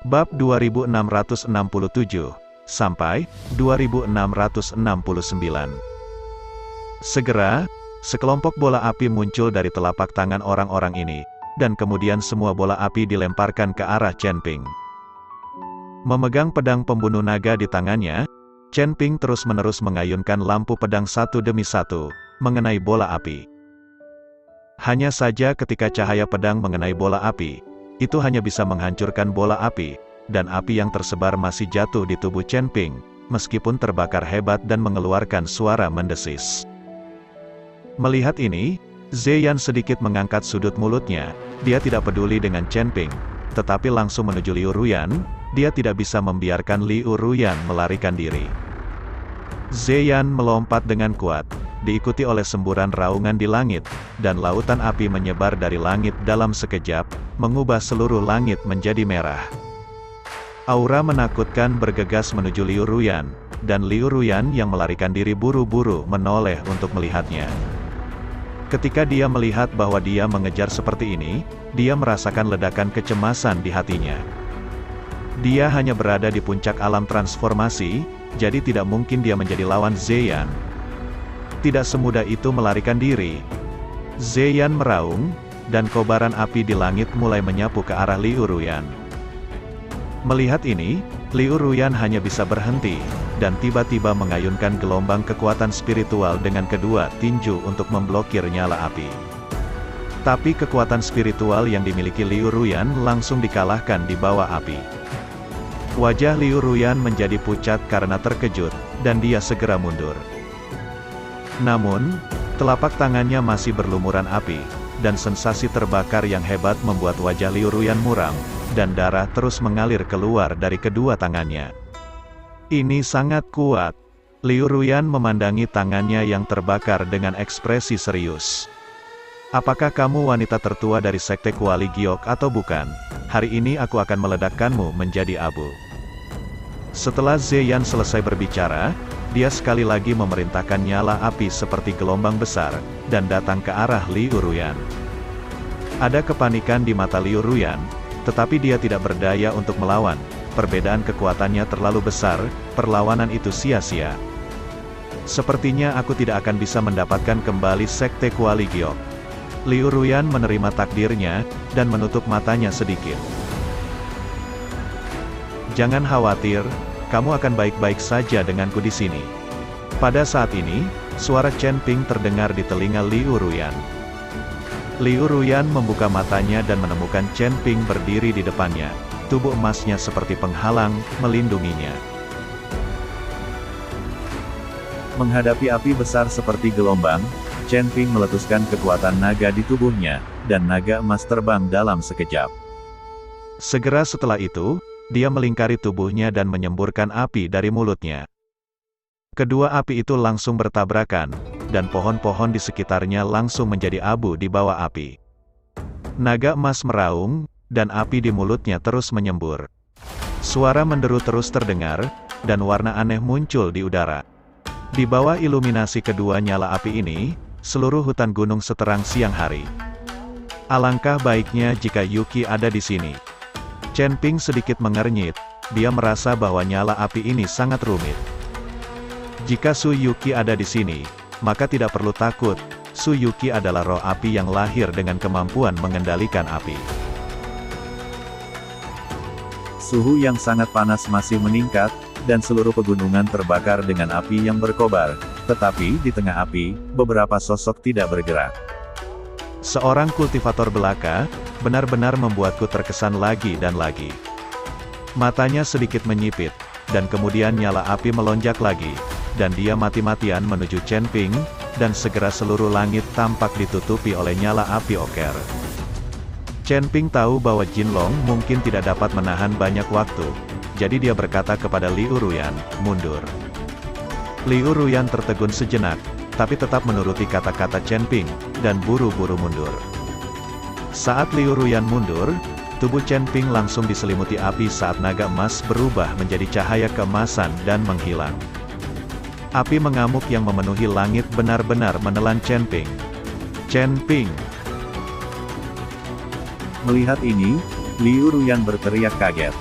Bab 2667, sampai 2669. Segera, sekelompok bola api muncul dari telapak tangan orang-orang ini, dan kemudian semua bola api dilemparkan ke arah Chen Ping. Memegang pedang pembunuh naga di tangannya, Chen Ping terus-menerus mengayunkan lampu pedang satu demi satu, mengenai bola api. Hanya saja ketika cahaya pedang mengenai bola api, itu hanya bisa menghancurkan bola api, dan api yang tersebar masih jatuh di tubuh Chen Ping, meskipun terbakar hebat dan mengeluarkan suara mendesis. Melihat ini, Ziyan sedikit mengangkat sudut mulutnya. Dia tidak peduli dengan Chen Ping, tetapi langsung menuju Liu Ruyan. Dia tidak bisa membiarkan Liu Ruyan melarikan diri. Ziyan melompat dengan kuat, diikuti oleh semburan raungan di langit, dan lautan api menyebar dari langit dalam sekejap, mengubah seluruh langit menjadi merah. Aura menakutkan bergegas menuju Liu Ruyan, dan Liu Ruyan yang melarikan diri buru-buru menoleh untuk melihatnya. Ketika dia melihat bahwa dia mengejar seperti ini, dia merasakan ledakan kecemasan di hatinya. Dia hanya berada di puncak alam transformasi, jadi tidak mungkin dia menjadi lawan Ziyan. Tidak semudah itu melarikan diri. Ziyan meraung, dan kobaran api di langit mulai menyapu ke arah Liu Ruyan. Melihat ini, Liu Ruyan hanya bisa berhenti, dan tiba-tiba mengayunkan gelombang kekuatan spiritual dengan kedua tinju untuk memblokir nyala api. Tapi kekuatan spiritual yang dimiliki Liu Ruyan langsung dikalahkan di bawah api. Wajah Liu Ruyan menjadi pucat karena terkejut, dan dia segera mundur. Namun, telapak tangannya masih berlumuran api, dan sensasi terbakar yang hebat membuat wajah Liu Ruyan muram, dan darah terus mengalir keluar dari kedua tangannya. Ini sangat kuat. Liu Ruyan memandangi tangannya yang terbakar dengan ekspresi serius. Apakah kamu wanita tertua dari sekte Kuali Giok atau bukan? Hari ini aku akan meledakkanmu menjadi abu. Setelah Ziyan selesai berbicara, dia sekali lagi memerintahkan nyala api seperti gelombang besar, dan datang ke arah Liu Ruyan. Ada kepanikan di mata Liu Ruyan, tetapi dia tidak berdaya untuk melawan. Perbedaan kekuatannya terlalu besar, perlawanan itu sia-sia. Sepertinya aku tidak akan bisa mendapatkan kembali sekte Kuali Giok. Liu Ruyan menerima takdirnya, dan menutup matanya sedikit. Jangan khawatir, kamu akan baik-baik saja denganku di sini. Pada saat ini, suara Chen Ping terdengar di telinga Liu Ruyan. Liu Ruyan membuka matanya dan menemukan Chen Ping berdiri di depannya. Tubuh emasnya seperti penghalang, melindunginya. Menghadapi api besar seperti gelombang, Chen Ping meletuskan kekuatan naga di tubuhnya, dan naga emas terbang dalam sekejap. Segera setelah itu, dia melingkari tubuhnya dan menyemburkan api dari mulutnya. Kedua api itu langsung bertabrakan, dan pohon-pohon di sekitarnya langsung menjadi abu di bawah api. Naga emas meraung, dan api di mulutnya terus menyembur. Suara menderu terus terdengar, dan warna aneh muncul di udara. Di bawah iluminasi kedua nyala api ini, seluruh hutan gunung seterang siang hari. Alangkah baiknya jika Yuki ada di sini. Chen Ping sedikit mengernyit, dia merasa bahwa nyala api ini sangat rumit. Jika Su Yuki ada di sini, maka tidak perlu takut, Su Yuki adalah roh api yang lahir dengan kemampuan mengendalikan api. Suhu yang sangat panas masih meningkat, dan seluruh pegunungan terbakar dengan api yang berkobar, tetapi di tengah api, beberapa sosok tidak bergerak. Seorang kultivator belaka, benar-benar membuatku terkesan lagi dan lagi. Matanya sedikit menyipit, dan kemudian nyala api melonjak lagi, dan dia mati-matian menuju Chen Ping, dan segera seluruh langit tampak ditutupi oleh nyala api oker. Chen Ping tahu bahwa Jinlong mungkin tidak dapat menahan banyak waktu, jadi dia berkata kepada Liu Ruyan, mundur. Liu Ruyan tertegun sejenak, tapi tetap menuruti kata-kata Chen Ping, dan buru-buru mundur. Saat Liu Ruyan mundur, tubuh Chen Ping langsung diselimuti api saat naga emas berubah menjadi cahaya keemasan dan menghilang. Api mengamuk yang memenuhi langit benar-benar menelan Chen Ping. Chen Ping! Melihat ini, Liu Ruyan berteriak kaget.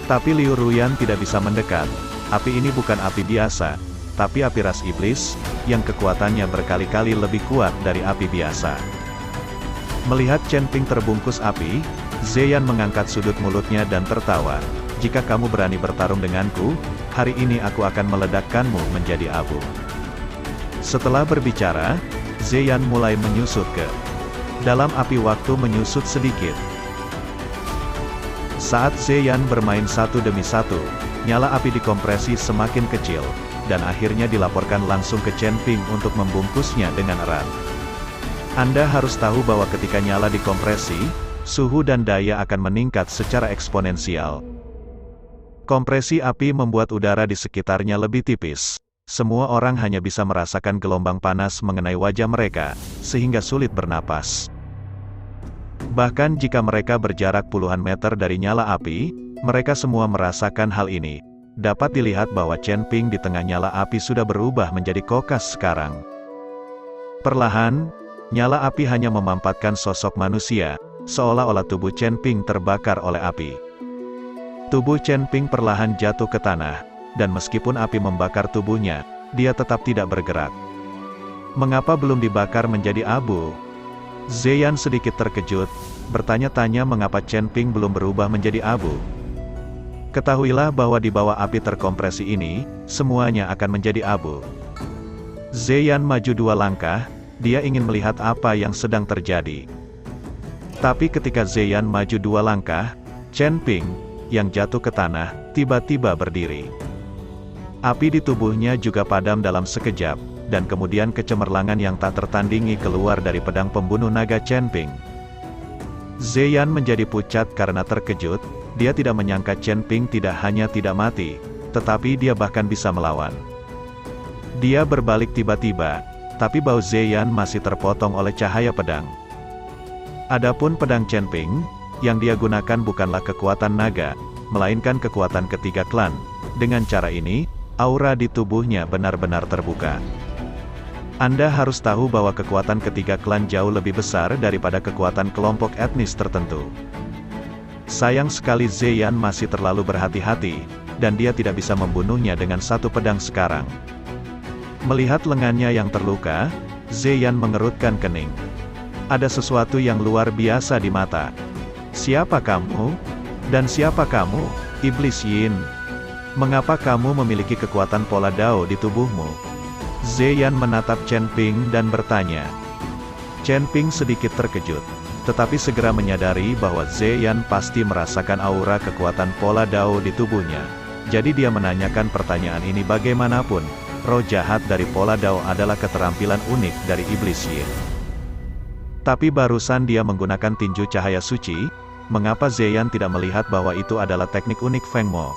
Tapi Liu Ruyan tidak bisa mendekat. Api ini bukan api biasa, tapi api ras iblis, yang kekuatannya berkali-kali lebih kuat dari api biasa. Melihat Chen Ping terbungkus api, Zeyan mengangkat sudut mulutnya dan tertawa. Jika kamu berani bertarung denganku, hari ini aku akan meledakkanmu menjadi abu. Setelah berbicara, Zeyan mulai menyusut ke dalam api waktu menyusut sedikit. Saat Zeyan bermain satu demi satu, nyala api dikompresi semakin kecil, dan akhirnya dilaporkan langsung ke Chen Ping untuk membungkusnya dengan erat. Anda harus tahu bahwa ketika nyala dikompresi, suhu dan daya akan meningkat secara eksponensial. Kompresi api membuat udara di sekitarnya lebih tipis. Semua orang hanya bisa merasakan gelombang panas mengenai wajah mereka, sehingga sulit bernapas. Bahkan jika mereka berjarak puluhan meter dari nyala api, mereka semua merasakan hal ini. Dapat dilihat bahwa Chen Ping di tengah nyala api sudah berubah menjadi kokas sekarang. Perlahan, nyala api hanya memampatkan sosok manusia, seolah-olah tubuh Chen Ping terbakar oleh api. Tubuh Chen Ping perlahan jatuh ke tanah, dan meskipun api membakar tubuhnya, dia tetap tidak bergerak. Mengapa belum dibakar menjadi abu? Zeyan sedikit terkejut, bertanya-tanya mengapa Chen Ping belum berubah menjadi abu. Ketahuilah bahwa di bawah api terkompresi ini, semuanya akan menjadi abu. Zeyan maju 2 langkah, dia ingin melihat apa yang sedang terjadi. Tapi ketika Zeyan maju 2 langkah, Chen Ping, yang jatuh ke tanah, tiba-tiba berdiri. Api di tubuhnya juga padam dalam sekejap, dan kemudian kecemerlangan yang tak tertandingi keluar dari pedang pembunuh naga Chen Ping. Zeyan menjadi pucat karena terkejut, dia tidak menyangka Chen Ping tidak hanya tidak mati, tetapi dia bahkan bisa melawan. Dia berbalik tiba-tiba, tapi bau Zeyan masih terpotong oleh cahaya pedang. Adapun pedang Chen Ping, yang dia gunakan bukanlah kekuatan naga, melainkan kekuatan ketiga klan. Dengan cara ini, aura di tubuhnya benar-benar terbuka. Anda harus tahu bahwa kekuatan ketiga klan jauh lebih besar daripada kekuatan kelompok etnis tertentu. Sayang sekali Zeyan masih terlalu berhati-hati, dan dia tidak bisa membunuhnya dengan satu pedang sekarang. Melihat lengannya yang terluka, Zeyan mengerutkan kening. Ada sesuatu yang luar biasa di mata. Siapa kamu? Dan siapa kamu, Iblis Yin? Mengapa kamu memiliki kekuatan pola Dao di tubuhmu? Zeyan menatap Chen Ping dan bertanya. Chen Ping sedikit terkejut, tetapi segera menyadari bahwa Zeyan pasti merasakan aura kekuatan pola Dao di tubuhnya. Jadi dia menanyakan pertanyaan ini bagaimanapun, roh jahat dari pola Dao adalah keterampilan unik dari Iblis Yin. Tapi barusan dia menggunakan tinju cahaya suci, mengapa Zeyan tidak melihat bahwa itu adalah teknik unik Feng Mo?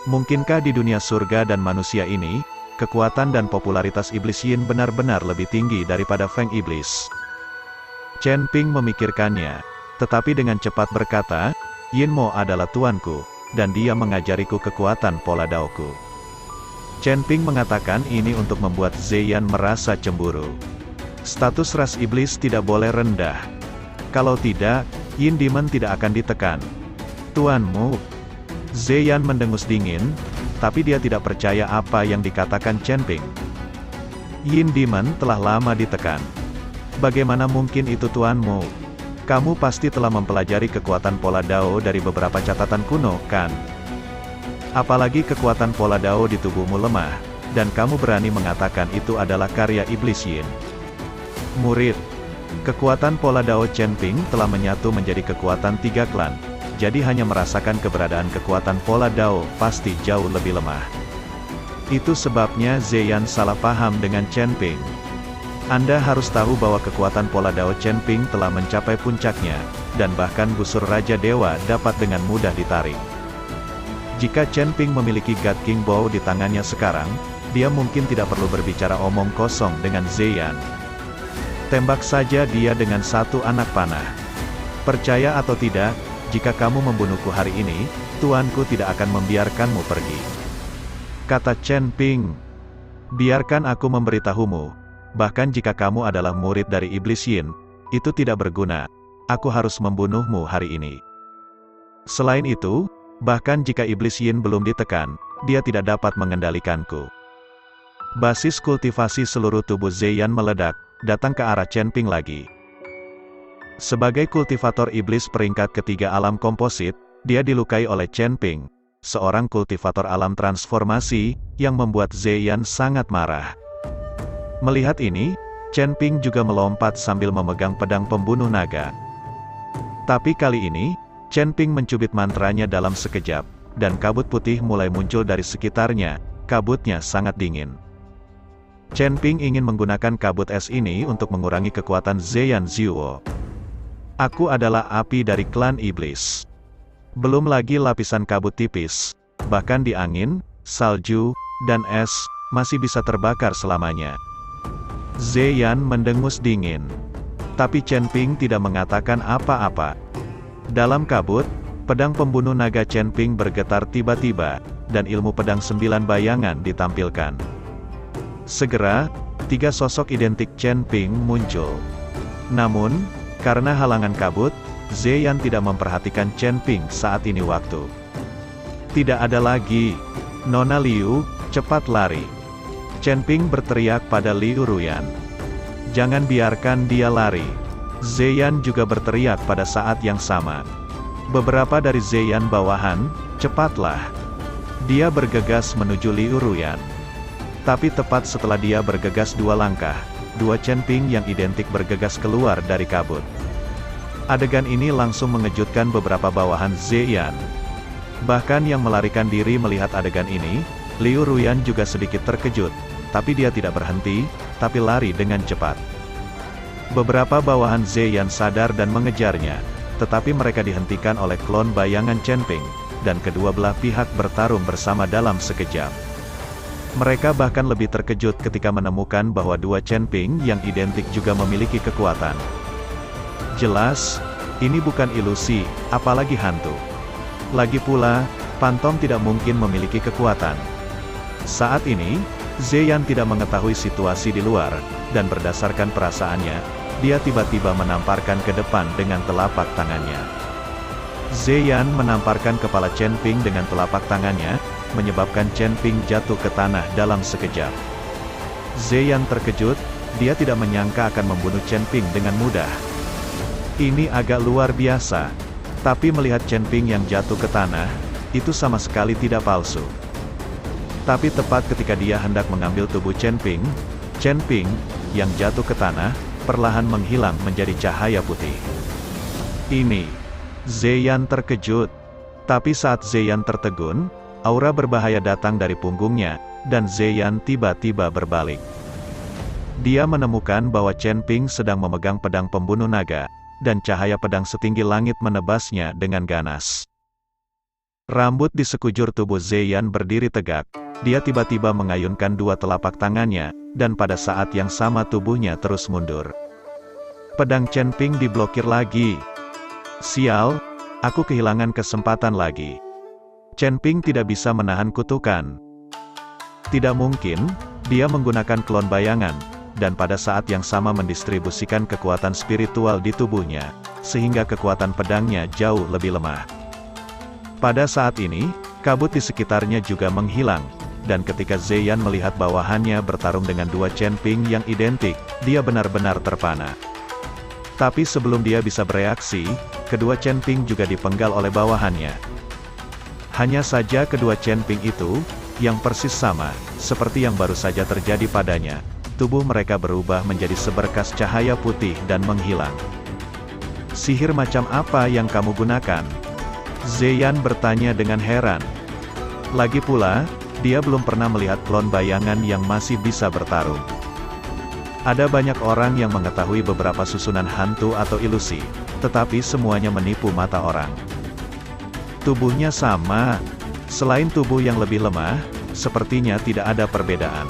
Mungkinkah di dunia surga dan manusia ini, kekuatan dan popularitas Iblis Yin benar-benar lebih tinggi daripada Feng Iblis? Chen Ping memikirkannya, tetapi dengan cepat berkata, Yin Mo adalah tuanku, dan dia mengajariku kekuatan pola Daoku. Chen Ping mengatakan ini untuk membuat Zeyan merasa cemburu. Status ras iblis tidak boleh rendah. Kalau tidak, Yin Demon tidak akan ditekan. Tuanmu. Zeyan mendengus dingin, tapi dia tidak percaya apa yang dikatakan Chen Ping. Yin Demon telah lama ditekan. Bagaimana mungkin itu tuanmu? Kamu pasti telah mempelajari kekuatan pola Dao dari beberapa catatan kuno, kan? Apalagi kekuatan pola Dao di tubuhmu lemah, dan kamu berani mengatakan itu adalah karya Iblis Yin. Murid. Kekuatan pola Dao Chen Ping telah menyatu menjadi kekuatan 3 klan. Jadi hanya merasakan keberadaan kekuatan pola Dao pasti jauh lebih lemah. Itu sebabnya Zeyan salah paham dengan Chen Ping. Anda harus tahu bahwa kekuatan pola Dao Chen Ping telah mencapai puncaknya, dan bahkan busur Raja Dewa dapat dengan mudah ditarik. Jika Chen Ping memiliki God King Bow di tangannya sekarang, dia mungkin tidak perlu berbicara omong kosong dengan Zeyan. Tembak saja dia dengan satu anak panah. Percaya atau tidak, jika kamu membunuhku hari ini, tuanku tidak akan membiarkanmu pergi. Kata Chen Ping. Biarkan aku memberitahumu. Bahkan jika kamu adalah murid dari Iblis Yin, itu tidak berguna. Aku harus membunuhmu hari ini. Selain itu, Bahkan jika iblis yin belum ditekan, dia tidak dapat mengendalikanku. Basis kultivasi seluruh tubuh Zeyan meledak, datang ke arah Chen Ping lagi. Sebagai kultivator iblis peringkat ketiga alam komposit, dia dilukai oleh Chen Ping, seorang kultivator alam transformasi, yang membuat Zeyan sangat marah. Melihat ini, Chen Ping juga melompat sambil memegang pedang pembunuh naga. Tapi kali ini, Chen Ping mencubit mantranya dalam sekejap, dan kabut putih mulai muncul dari sekitarnya, kabutnya sangat dingin. Chen Ping ingin menggunakan kabut es ini untuk mengurangi kekuatan Zeyan Zuo. Aku adalah api dari klan iblis. Belum lagi lapisan kabut tipis, bahkan di angin, salju, dan es, masih bisa terbakar selamanya. Zeyan mendengus dingin. Tapi Chen Ping tidak mengatakan apa-apa. Dalam kabut, pedang pembunuh naga Chen Ping bergetar tiba-tiba, dan ilmu pedang 9 bayangan ditampilkan. Segera, 3 sosok identik Chen Ping muncul. Namun, karena halangan kabut, Zeyan tidak memperhatikan Chen Ping saat ini waktu. Tidak ada lagi. Nona Liu, cepat lari. Chen Ping berteriak pada Liu Ruyan. Jangan biarkan dia lari. Zeyan juga berteriak pada saat yang sama. Beberapa dari Zeyan bawahan, cepatlah. Dia bergegas menuju Liu Ruyan. Tapi tepat setelah dia bergegas 2 langkah, 2 Chen Ping yang identik bergegas keluar dari kabut. Adegan ini langsung mengejutkan beberapa bawahan Zeyan. Bahkan yang melarikan diri melihat adegan ini, Liu Ruyan juga sedikit terkejut, tapi dia tidak berhenti, tapi lari dengan cepat. Beberapa bawahan Zeyan sadar dan mengejarnya, tetapi mereka dihentikan oleh klon bayangan Chen Ping, dan kedua belah pihak bertarung bersama dalam sekejap. Mereka bahkan lebih terkejut ketika menemukan bahwa 2 Chen Ping yang identik juga memiliki kekuatan. Jelas, ini bukan ilusi, apalagi hantu. Lagi pula, Phantom tidak mungkin memiliki kekuatan. Saat ini, Zeyan tidak mengetahui situasi di luar, dan berdasarkan perasaannya, dia tiba-tiba menamparkan ke depan dengan telapak tangannya. Zeyan menamparkan kepala Chen Ping dengan telapak tangannya, menyebabkan Chen Ping jatuh ke tanah dalam sekejap. Zeyan terkejut, dia tidak menyangka akan membunuh Chen Ping dengan mudah. Ini agak luar biasa. Tapi melihat Chen Ping yang jatuh ke tanah, itu sama sekali tidak palsu. Tapi tepat ketika dia hendak mengambil tubuh Chen Ping, yang jatuh ke tanah, perlahan menghilang menjadi cahaya putih. Ini. Zeyan terkejut. Tapi saat Zeyan tertegun, aura berbahaya datang dari punggungnya, dan Zeyan tiba-tiba berbalik. Dia menemukan bahwa Chen Ping sedang memegang pedang pembunuh naga, dan cahaya pedang setinggi langit menebasnya dengan ganas. Rambut di sekujur tubuh Zeyan berdiri tegak, dia tiba-tiba mengayunkan 2 telapak tangannya, dan pada saat yang sama tubuhnya terus mundur. Pedang Chen Ping diblokir lagi. Sial, aku kehilangan kesempatan lagi. Chen Ping tidak bisa menahan kutukan. Tidak mungkin, dia menggunakan klon bayangan, dan pada saat yang sama mendistribusikan kekuatan spiritual di tubuhnya, sehingga kekuatan pedangnya jauh lebih lemah. Pada saat ini, kabut di sekitarnya juga menghilang, dan ketika Zeyan melihat bawahannya bertarung dengan 2 Chen Ping yang identik, dia benar-benar terpana. Tapi sebelum dia bisa bereaksi, kedua Chen Ping juga dipenggal oleh bawahannya. Hanya saja kedua Chen Ping itu, yang persis sama, seperti yang baru saja terjadi padanya, tubuh mereka berubah menjadi seberkas cahaya putih dan menghilang. Sihir macam apa yang kamu gunakan? Zeyan bertanya dengan heran. Lagi pula, dia belum pernah melihat klon bayangan yang masih bisa bertarung. Ada banyak orang yang mengetahui beberapa susunan hantu atau ilusi, tetapi semuanya menipu mata orang. Tubuhnya sama. Selain tubuh yang lebih lemah, sepertinya tidak ada perbedaan.